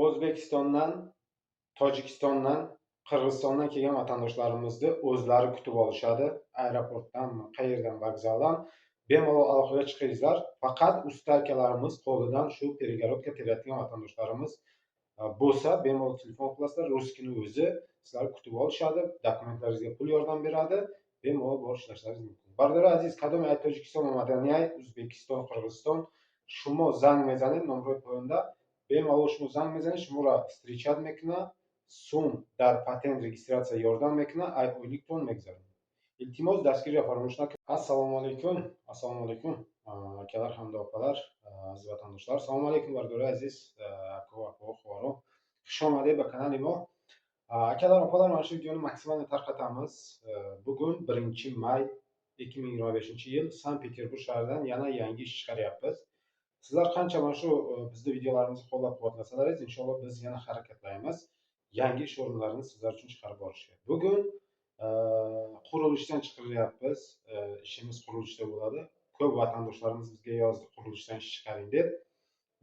O'zbekistondan, Tojikistondan, Qirg'izistondan kelgan vatandoshlarimizni o'zlari kutib olishadi. Aeroportdanmi, qayerdan, vokzaldan bemalol aloqaga chiqingizlar. Faqat usta akalarimiz qo'lidan shu перегородка terayotgan vatandoshlarimiz bo'lsa, bemalol telefon qilasizlar. Ruskini o'zi sizlarni kutib olishadi, dokumentlaringizga pul yordam beradi. Bemalol borib ishlashlaringiz mumkin. Бардор азиз, кадоме ай Тоҷикистон омаданиай, Ӯзбекистон, Қирғизистон, шумо занг мезанед, номрои поёнда бемалол шумо занг мезанед, шуморо встречат мекунад, сум дар патент регистратсия ёрдам мекунад, ай ойликтон мегзаронад. Илтимос дастгириро фаромӯш накунед. Ассалому алайкум, ассалому алайкум, акалар, ҳамду опалар, азиз ватандоштар. Салому алайкум, бардораи азиз, ако, хӯроро. Хуш омадед ба канали мо. Акалар, опалар, mana shu videoni maksimal tarqatamiz. Bugun 1-may 2025-yil Sankt-Peterburg shahridan yana yangi ish chiqaryapmiz. Sizlar qancha mana shu bizning videolarimizni qo'llab-quvvatlasalaringiz, inshaalloh biz yana harakatlaymiz. Yangi ish o'rinlarini sizlar uchun chiqarib borishga. Bugun qurilishdan chiqaryapmiz. Ishimiz qurilishda bo'ladi. Ko'p vatandoshlarimiz bizga yozdi, qurilishdan ish chiqaring deb.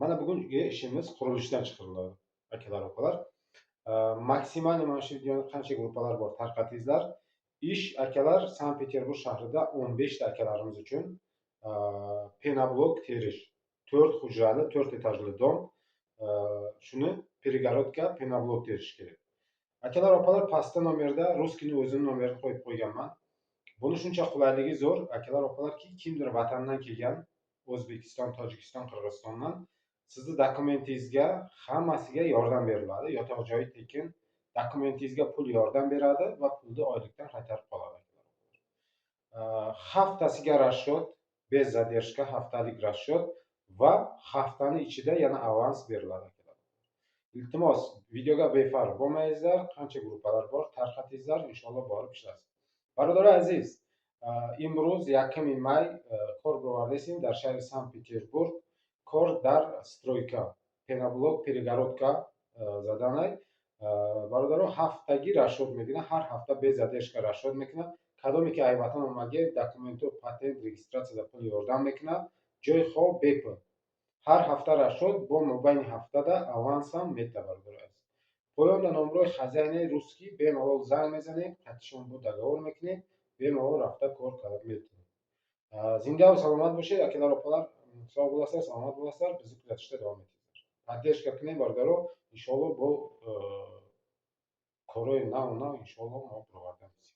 Mana bugungi ishimiz qurilishdan chiqariladi. Akalar, opalar. Maksimal mana shu videoni qancha gruppalar bor tarqatingizlar. Ish akalar Sankt-Peterburg shahrida 15 ta akalarimiz uchun penoblok terish. 4 hujrali, 4 etajli dom. Shuni перегородка penoblok terish kerak. Akalar, opalar, pastda nomerda ruskini o'zining nomerini qo'yib qo'yganman. Buni shuncha qulayligi zo'r, akalar, opalarki, kimdir vatandan kelgan, O'zbekiston, Tojikiston, Qirg'izistondan sizni dokumentingizga hammasiga yordam beriladi. Yotoq joyi tekin, dokumentingizga pul yordam beradi va pulni oylikdan qaytarib qoladi. Haftasiga расчет, bez zadержка, haftalik расчет va haftani ichida yana avans beriladi. Iltimos, videoga befarq bo'lmangizlar, qancha gruppalar bor tarqatingizlar, inshaalloh borib ishlaysiz. Barodor aziz, imroz 1-may kor brovardesим дар шаҳри Санкт-Петербург, кор дар стройка, пеноблок, перегородка заданай. Бародаро, ҳафтагӣ расчет мекунад, ҳар ҳафта без задержка расчет мекунад. Кадоме ки ай ватан омагед, документу, патент, регистратсияда пул ёрдам мекунад, ҷои хоб бепул. ҳар ҳафта расчет бо мобайни ҳафтада авансам метаварад. Поёнда номрои хозяйни русский бемалол занг мезанед, қатишон бо договор мекунед, бемалол рафта кор кард метавонед. Зиндаву саломат бошед, акалар, опалар, сог bo'lasizlar, salomat bo'lasizlar, bizni kuzatishda davom etingizlar. Поддержка qilib bardaро, inshaalloh bu koroy nav inshaalloh мо провардamiz.